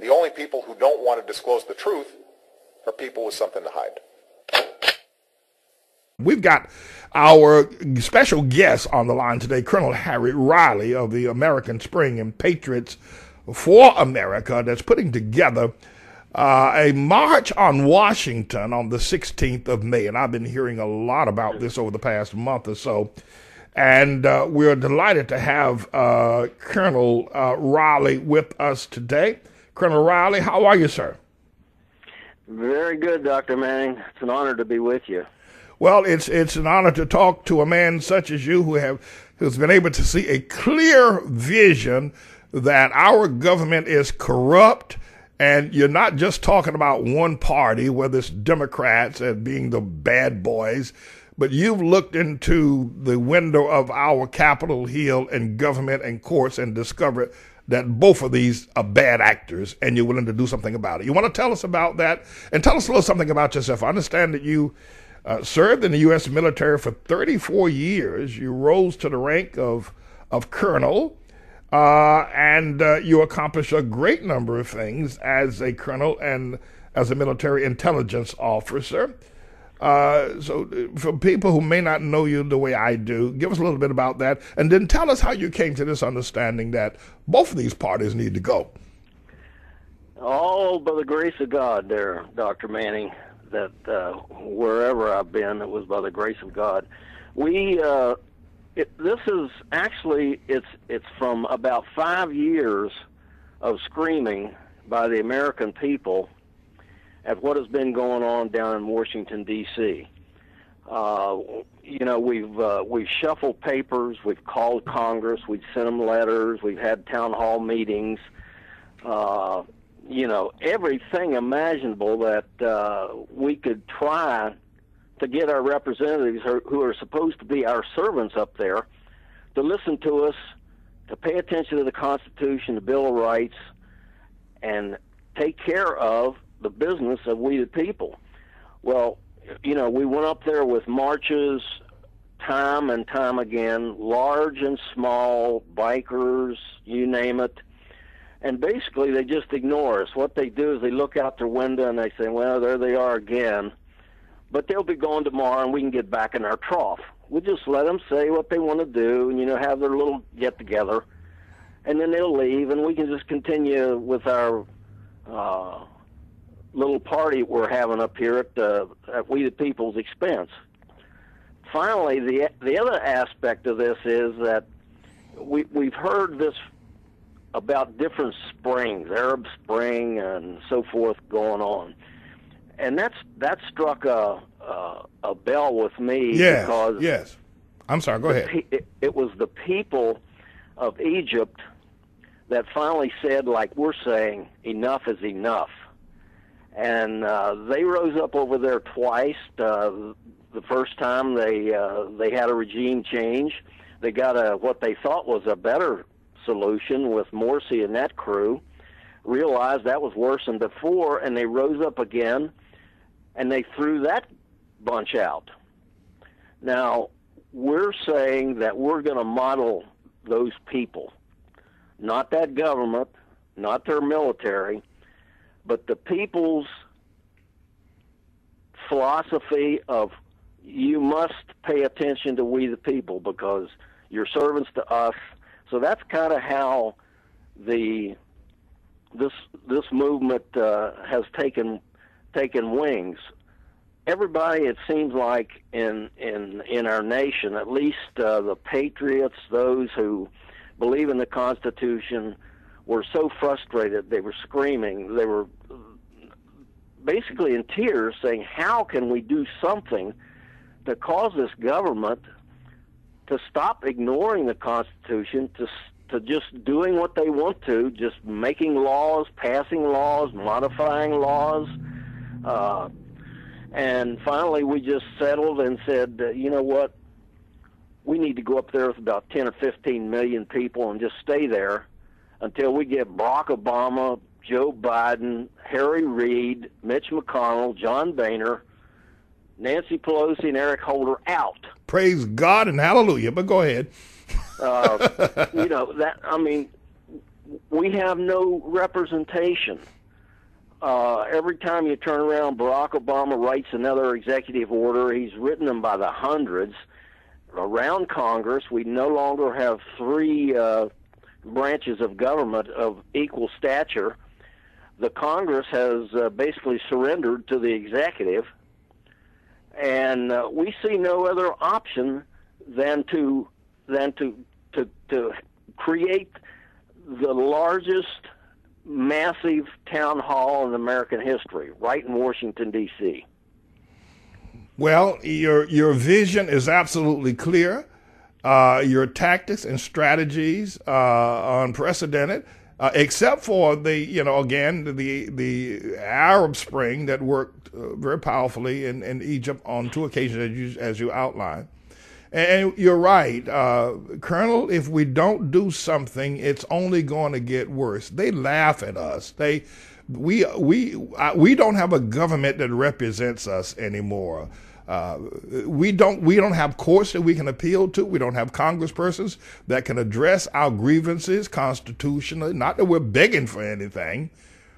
The only people who don't want to disclose the truth are people with something to hide. We've got our special guest on the line today, Colonel Harry Riley of the American Spring and Patriots for America, that's putting together a march on Washington on the 16th of May. And I've been hearing a lot about this over the past month or so. And we're delighted to have Colonel Riley with us today. Colonel Riley, how are you, sir? Very good, Dr. Manning. It's an honor to be with you. Well, it's an honor to talk to a man such as you who's been able to see a clear vision that our government is corrupt, and you're not just talking about one party, whether it's Democrats as being the bad boys, but you've looked into the window of our Capitol Hill and government and courts and discovered that both of these are bad actors, and you're willing to do something about it. You want to tell us about that, and tell us a little something about yourself. I understand that you served in the U.S. military for 34 years. You rose to the rank of colonel, and you accomplished a great number of things as a colonel and as a military intelligence officer. So for people who may not know you the way I do, give us a little bit about that, and then tell us how you came to this understanding that both of these parties need to go. All by the grace of God there, Dr. Manning, that wherever I've been, it was by the grace of God. This is actually, it's from about 5 years of screaming by the American people at what has been going on down in Washington, D.C. We've shuffled papers, we've called Congress, we've sent them letters, we've had town hall meetings, everything imaginable that we could try to get our representatives who are supposed to be our servants up there to listen to us, to pay attention to the Constitution, the Bill of Rights, and take care of the business of we the people. Well, we went up there with marches time and time again, large and small, bikers, you name it. And basically they just ignore us. What they do is they look out their window and they say, well, there they are again. But they'll be gone tomorrow and we can get back in our trough. We'll just let them say what they want to do and, have their little get-together. And then they'll leave and we can just continue with our little party we're having up here at we the people's expense. Finally, the other aspect of this is that we've heard this about different springs, Arab Spring and so forth going on, and that struck a bell with me. Yes. I'm sorry. Go ahead. It was the people of Egypt that finally said, like we're saying, enough is enough. And they rose up over there twice. The first time they had a regime change. They got what they thought was a better solution with Morsi and that crew. Realized that was worse than before, and they rose up again, and they threw that bunch out. Now, we're saying that we're going to model those people, not that government, not their military, but the people's philosophy of you must pay attention to we the people because you're servants to us. So that's kind of how this movement has taken wings. Everybody, it seems like in our nation, at least the patriots, those who believe in the Constitution, were so frustrated, they were screaming, they were basically in tears saying, how can we do something to cause this government to stop ignoring the Constitution, to just doing what they want to, just making laws, passing laws, modifying laws. And finally we just settled and said, you know what, we need to go up there with about 10 or 15 million people and just stay there until we get Barack Obama, Joe Biden, Harry Reid, Mitch McConnell, John Boehner, Nancy Pelosi, and Eric Holder out. Praise God and hallelujah, but go ahead. We're we have no representation. Every time you turn around, Barack Obama writes another executive order. He's written them by the hundreds around Congress. We no longer have three branches of government of equal stature. The Congress has basically surrendered to the executive, and we see no other option than to create the largest massive town hall in American history, right in Washington, D.C. Well, your vision is absolutely clear. Your tactics and strategies are unprecedented, except for the Arab Spring that worked very powerfully in Egypt on two occasions, as you outlined. And you're right, Colonel. If we don't do something, it's only going to get worse. They laugh at us. We don't have a government that represents us anymore. We don't have courts that we can appeal to. We don't have congresspersons that can address our grievances constitutionally. Not that we're begging for anything.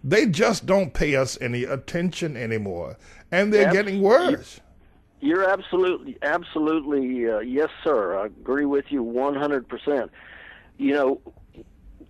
They just don't pay us any attention anymore, and they're getting worse. You're absolutely, yes, sir. I agree with you 100%. You know,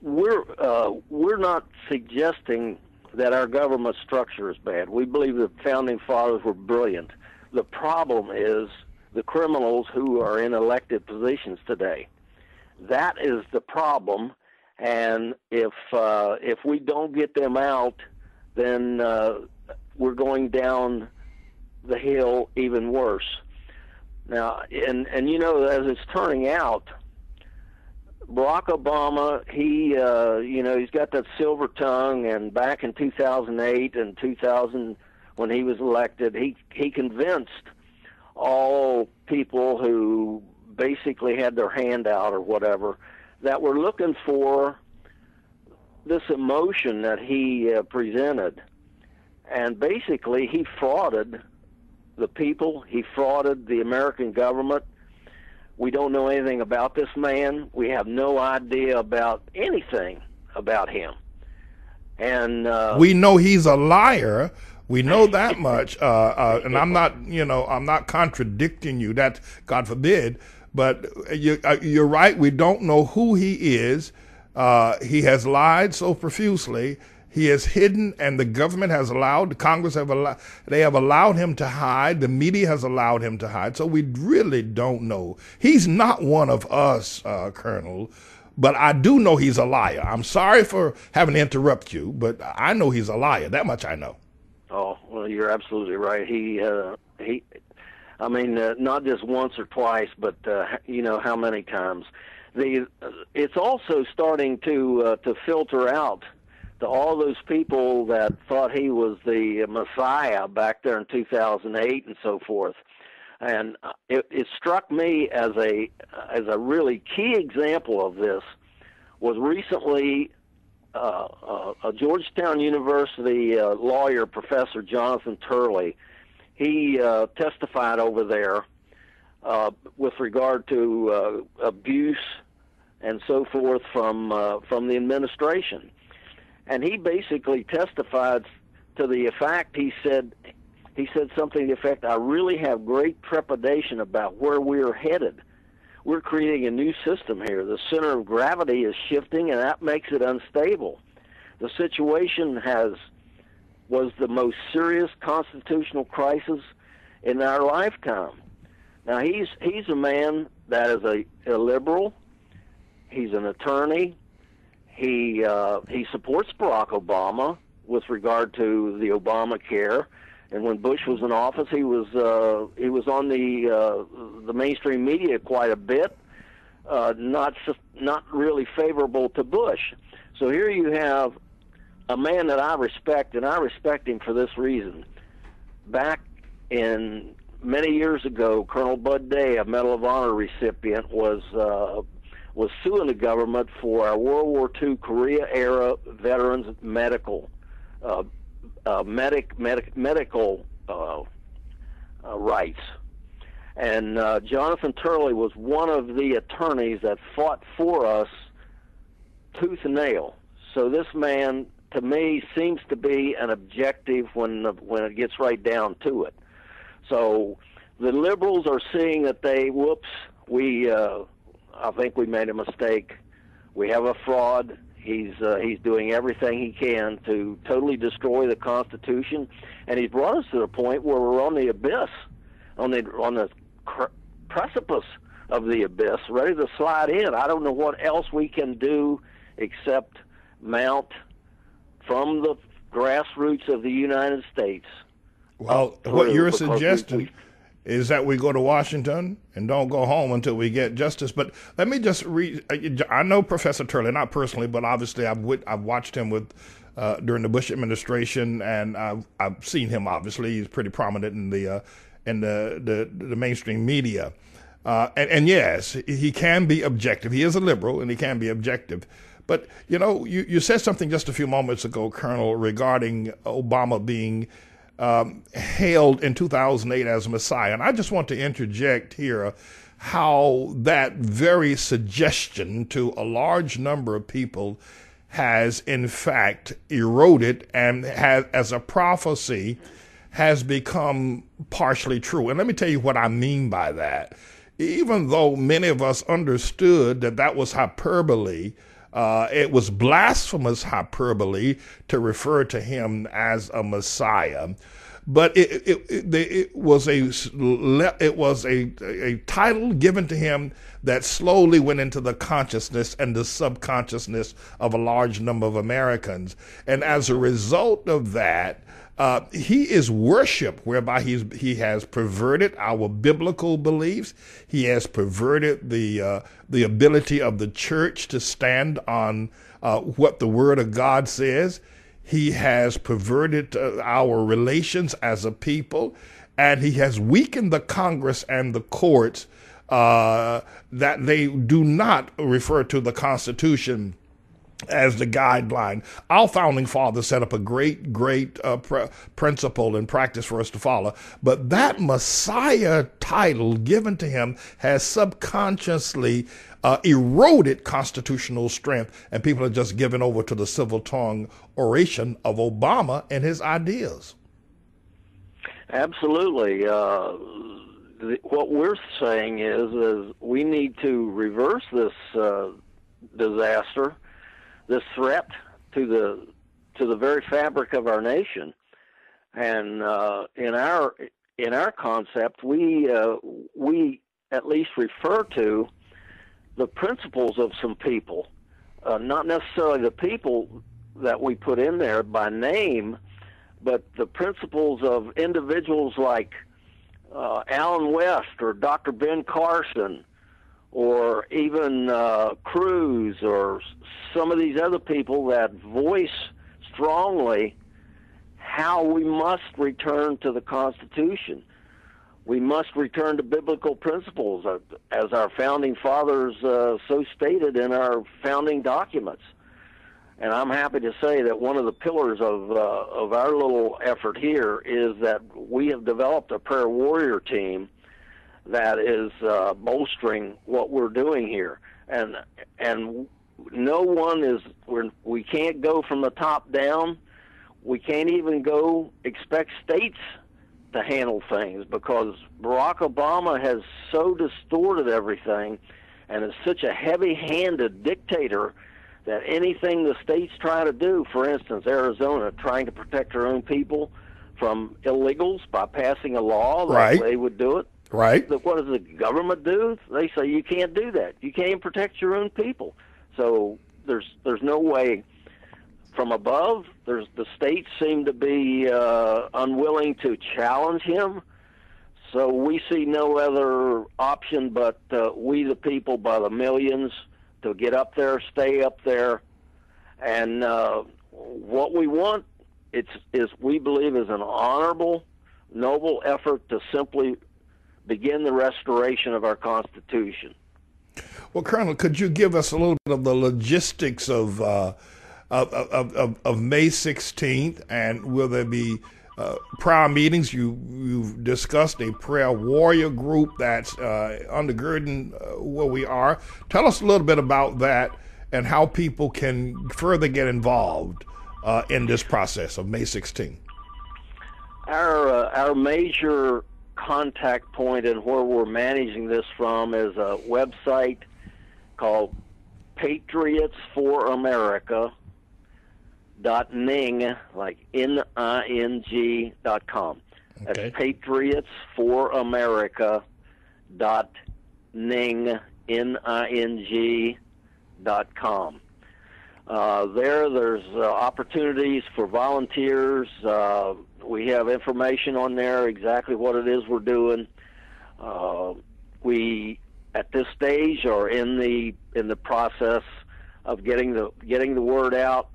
we're not suggesting that our government structure is bad. We believe the founding fathers were brilliant. The problem is the criminals who are in elected positions today. That is the problem, and if we don't get them out, then we're going down the hill even worse. Now, and you know, as it's turning out, Barack Obama, he's got that silver tongue, and back in 2008 and 2000, when he was elected, he convinced all people who basically had their hand out or whatever that were looking for this emotion that he presented. And basically, he frauded the people. He frauded the American government. We don't know anything about this man. We have no idea about anything about him. And we know he's a liar. We know that much. And I'm not contradicting you. That, God forbid. But you're right. We don't know who he is. He has lied so profusely. He is hidden, and the government has allowed, the Congress have allowed him to hide. The media has allowed him to hide. So we really don't know. He's not one of us, Colonel, but I do know he's a liar. I'm sorry for having to interrupt you, but I know he's a liar. That much I know. Oh, well, you're absolutely right. Not just once or twice, but how many times. It's also starting to filter out to all those people that thought he was the Messiah back there in 2008 and so forth. And it struck me as a really key example of this was recently a Georgetown University lawyer, Professor Jonathan Turley. He testified over there with regard to abuse and so forth from the administration. And he basically testified to the effect, he said something to the effect, I really have great trepidation about where we're headed. We're creating a new system here. The center of gravity is shifting, and that makes it unstable. The situation was the most serious constitutional crisis in our lifetime. Now, he's a man that is a liberal. He's an attorney. He supports Barack Obama with regard to the Obamacare, and when Bush was in office, he was on the mainstream media quite a bit, not really favorable to Bush. So here you have a man that I respect, and I respect him for this reason. Back in many years ago, Colonel Bud Day, a Medal of Honor recipient, was suing the government for our World War II Korea-era veterans' medical rights. And Jonathan Turley was one of the attorneys that fought for us tooth and nail. So this man, to me, seems to be an objective when it gets right down to it. So the liberals are seeing that I think we made a mistake. We have a fraud. He's doing everything he can to totally destroy the Constitution, and he's brought us to the point where we're on the abyss, on the precipice of the abyss, ready to slide in. I don't know what else we can do except mount from the grassroots of the United States. Well, what you're suggesting is that we go to Washington and don't go home until we get justice. But let me just read. I know Professor Turley, not personally, but obviously I've watched him during the Bush administration, and I've seen him. Obviously, he's pretty prominent in the mainstream media. And yes, he can be objective. He is a liberal, and he can be objective. But you said something just a few moments ago, Colonel, regarding Obama being hailed in 2008 as Messiah. And I just want to interject here how that very suggestion to a large number of people has in fact eroded and has, as a prophecy, has become partially true. And let me tell you what I mean by that. Even though many of us understood that was hyperbole, it was blasphemous hyperbole to refer to him as a Messiah, but it was a title given to him that slowly went into the consciousness and the subconsciousness of a large number of Americans, and as a result of that, he is worshiped, whereby he has perverted our biblical beliefs. He has perverted the ability of the church to stand on what the Word of God says. He has perverted our relations as a people, and he has weakened the Congress and the courts that they do not refer to the Constitution as the guideline. Our founding fathers set up a great principle and practice for us to follow. But that Messiah title given to him has subconsciously eroded constitutional strength, and people are just given over to the civil tongue oration of Obama and his ideas. Absolutely. What we're saying is we need to reverse this disaster, this threat to the very fabric of our nation, and in our concept, we at least refer to the principles of some people, not necessarily the people that we put in there by name, but the principles of individuals like Alan West or Dr. Ben Carson, or even Cruz, or some of these other people that voice strongly how we must return to the Constitution. We must return to biblical principles, as our founding fathers so stated in our founding documents. And I'm happy to say that one of the pillars of our little effort here is that we have developed a prayer warrior team that is bolstering what we're doing here, and no one is. We can't go from the top down. We can't even go expect states to handle things, because Barack Obama has so distorted everything and is such a heavy-handed dictator that anything the states try to do, for instance, Arizona trying to protect their own people from illegals by passing a law like they would do it. Right. What does the government do? They say you can't do that. You can't even protect your own people. So there's no way from above. The states seem to be unwilling to challenge him. So we see no other option but we the people by the millions to get up there, stay up there, and what we want is we believe is an honorable, noble effort to simply begin the restoration of our Constitution. Well, Colonel, could you give us a little bit of the logistics of May 16th, and will there be prayer meetings? You've discussed a prayer warrior group that's undergirding where we are. Tell us a little bit about that, and how people can further get involved in this process of May 16th? Our major contact point and where we're managing this from is a website called patriotsforamerica.ning, like NING.com. That's Okay. patriotsforamerica.ning, NING.com. There's opportunities for volunteers. We have information on there, exactly what it is we're doing. We, at this stage, are in the process of getting the word out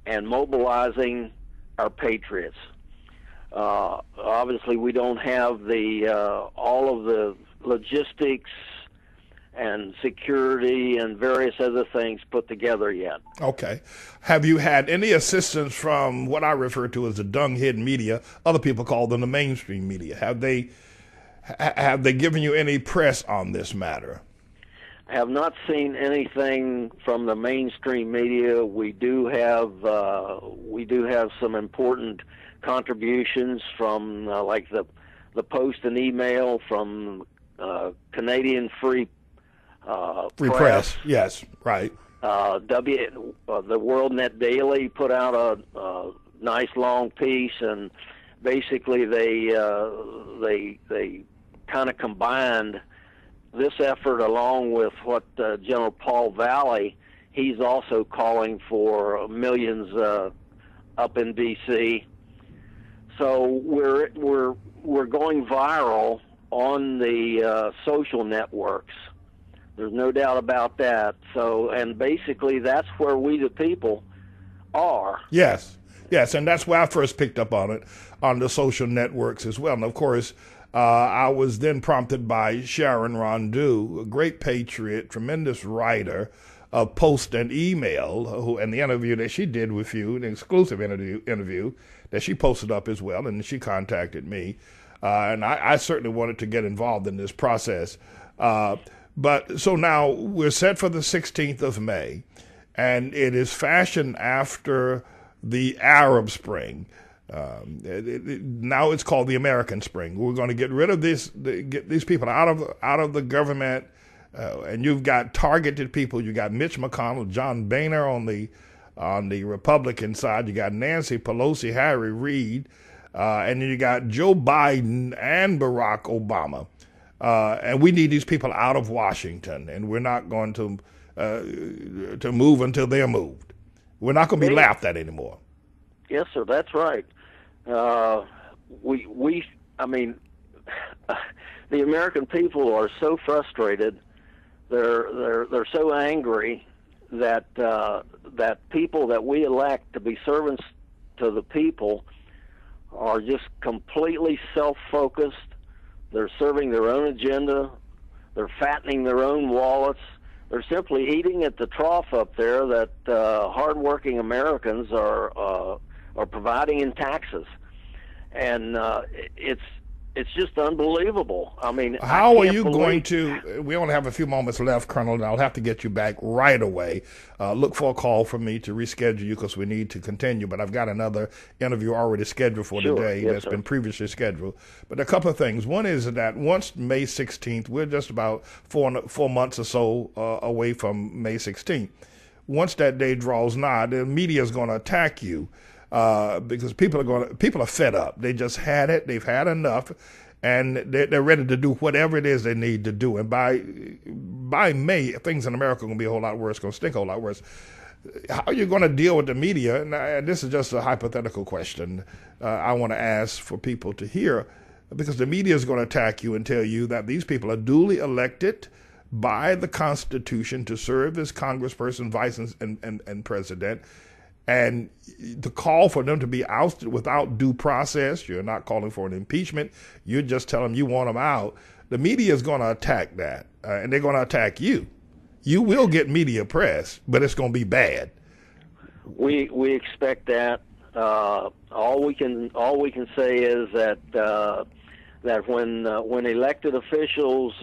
and mobilizing our patriots. Obviously, we don't have all of the logistics and security and various other things put together yet. Okay. Have you had any assistance from what I refer to as the dung-head media? Other people call them the mainstream media. Have they given you any press on this matter? I have not seen anything from the mainstream media. We do have some important contributions from like the Post and Email, from Canadian Free Press. Yes, right. The World Net Daily put out a nice long piece, and basically they kind of combined this effort along with what General Paul Valley, he's also calling for millions up in D.C. So we're going viral on the social networks. There's no doubt about that. So, and basically that's where we the people are. Yes, and that's where I first picked up on it, on the social networks as well. And of course, I was then prompted by Sharon Rondeau, a great patriot, tremendous writer of Post and Email, and the interview that she did with you, an exclusive interview that she posted up as well, and she contacted me. And I certainly wanted to get involved in this process. But so now we're set for the 16th of May, and it is fashioned after the Arab Spring. Now it's called the American Spring. We're going to get rid of get these people out of the government, and you've got targeted people. You got Mitch McConnell, John Boehner on the Republican side. You got Nancy Pelosi, Harry Reid, and then you got Joe Biden and Barack Obama. And we need these people out of Washington, and we're not going to move until they're moved. We're not going to be laughed at anymore. Yes, sir. That's right. I mean, the American people are so frustrated. They're so angry that people that we elect to be servants to the people are just completely self-focused. They're serving their own agenda. They're fattening their own wallets. They're simply eating at the trough up there that hardworking Americans are providing in taxes, and it's just unbelievable. I mean, how are you going to? We only have a few moments left, Colonel, and I'll have to get you back right away. Look for a call from me to reschedule you because we need to continue. But I've got another interview already scheduled for today that's been previously scheduled. But a couple of things. One is that once May 16th, we're just about 4 months or so away from May 16th. Once that day draws nigh, the media is going to attack you. Because people are fed up. They just had it. They've had enough, and they're ready to do whatever it is they need to do. And by May, things in America are going to be a whole lot worse. Going to stink a whole lot worse. How are you going to deal with the media? And this is just a hypothetical question I want to ask for people to hear, because the media is going to attack you and tell you that these people are duly elected by the Constitution to serve as congressperson, vice, and president. And to call for them to be ousted without due process, you're not calling for an impeachment. You're just telling them you want them out. The media is going to attack that, and they're going to attack you. You will get media press, but it's going to be bad. We expect that. All we can say is that when elected officials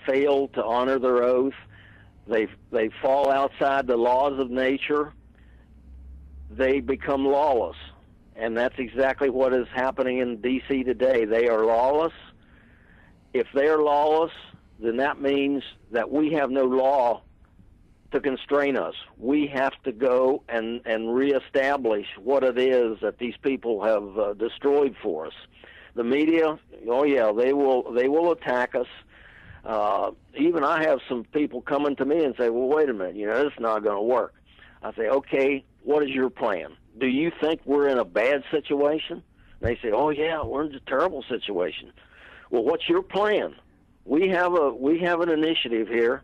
fail to honor their oath, They fall outside the laws of nature. They become lawless. And that's exactly what is happening in D.C. today. They are lawless. If they are lawless, then that means that we have no law to constrain us. We have to go and reestablish what it is that these people have destroyed for us. The media, oh yeah, they will attack us. Even I have some people coming to me and say, well, wait a minute, this is not going to work. I say, okay, what is your plan? Do you think we're in a bad situation? They say, oh yeah, we're in a terrible situation. Well, what's your plan? We have an initiative here.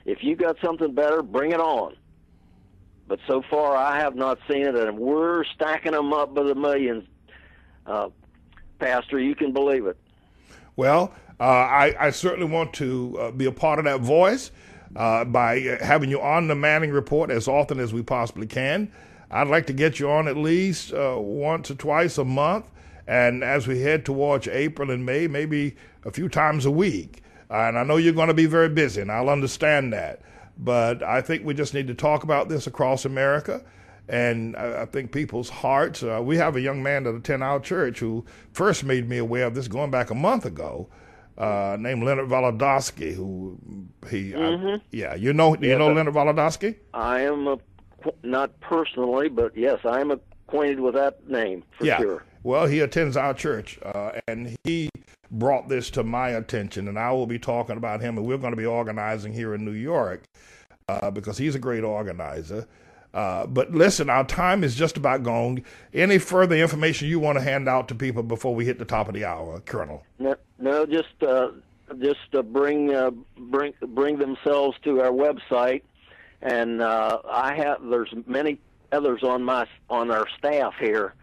If you got something better, bring it on. But so far, I have not seen it, and we're stacking them up by the millions. Pastor, you can believe it. Well, I certainly want to be a part of that voice by having you on the Manning Report as often as we possibly can. I'd like to get you on at least once or twice a month, and as we head towards April and May, maybe a few times a week. And I know you're going to be very busy, and I'll understand that. But I think we just need to talk about this across America. And I think people's hearts, we have a young man that attends our church who first made me aware of this going back a month ago, named Leonard Volodowski, you know Leonard Volodowski? I am, not personally, but yes, I am acquainted with that name for sure. Well, he attends our church, and he brought this to my attention, and I will be talking about him, and we're going to be organizing here in New York because he's a great organizer. But listen, our time is just about gone. Any further information you want to hand out to people before we hit the top of the hour, Colonel? No, just bring themselves to our website, and there's many others on our staff here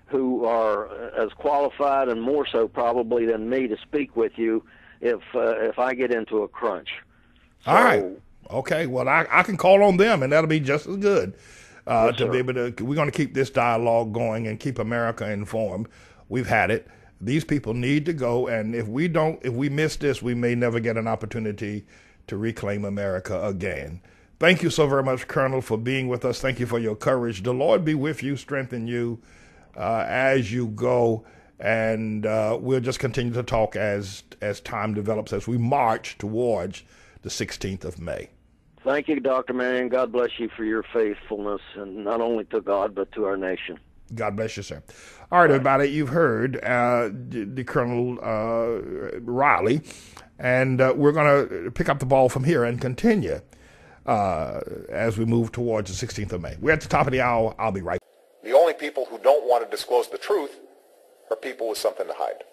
who are as qualified and more so probably than me to speak with you if I get into a crunch. All right. Okay. Well, I can call on them, and that'll be just as good to be able to. We're going to keep this dialogue going and keep America informed. We've had it. These people need to go, and if we miss this, we may never get an opportunity to reclaim America again. Thank you so very much, Colonel, for being with us. Thank you for your courage. The Lord be with you, strengthen you as you go, and we'll just continue to talk as time develops, as we march towards the 16th of May. Thank you, Dr. Manning. God bless you for your faithfulness, and not only to God, but to our nation. God bless you, sir. All right, everybody, you've heard the Colonel Riley, and we're going to pick up the ball from here and continue as we move towards the 16th of May. We're at the top of the hour. I'll be right back. The only people who don't want to disclose the truth are people with something to hide.